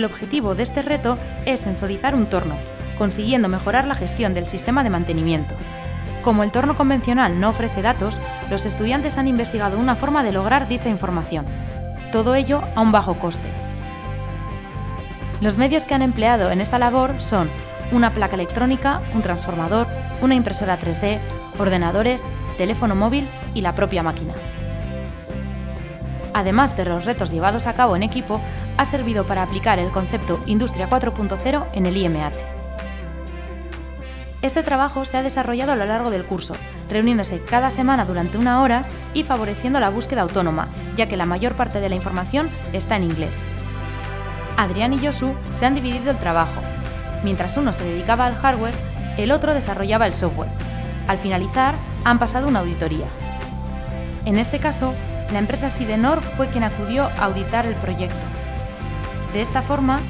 El objetivo de este reto es sensorizar un torno, consiguiendo mejorar la gestión del sistema de mantenimiento. Como el torno convencional no ofrece datos, los estudiantes han investigado una forma de lograr dicha información. Todo ello a un bajo coste. Los medios que han empleado en esta labor son una placa electrónica, un transformador, una impresora 3D, ordenadores, teléfono móvil y la propia máquina. Además de los retos llevados a cabo en equipo, ha servido para aplicar el concepto Industria 4.0 en el IMH. Este trabajo se ha desarrollado a lo largo del curso, reuniéndose cada semana durante 1 hora y favoreciendo la búsqueda autónoma, ya que la mayor parte de la información está en inglés. Adrián y Josu se han dividido el trabajo. Mientras uno se dedicaba al hardware, el otro desarrollaba el software. Al finalizar, han pasado una auditoría. En este caso, la empresa Sidenor fue quien acudió a auditar el proyecto. De esta forma,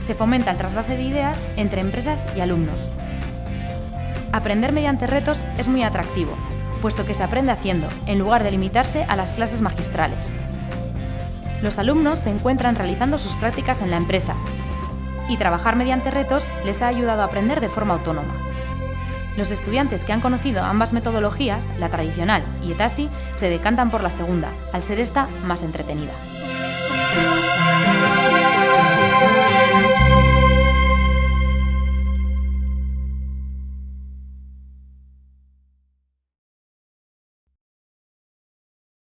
se fomenta el trasvase de ideas entre empresas y alumnos. Aprender mediante retos es muy atractivo, puesto que se aprende haciendo, en lugar de limitarse a las clases magistrales. Los alumnos se encuentran realizando sus prácticas en la empresa, y trabajar mediante retos les ha ayudado a aprender de forma autónoma. Los estudiantes que han conocido ambas metodologías, la tradicional y ETASI, se decantan por la segunda, al ser esta más entretenida.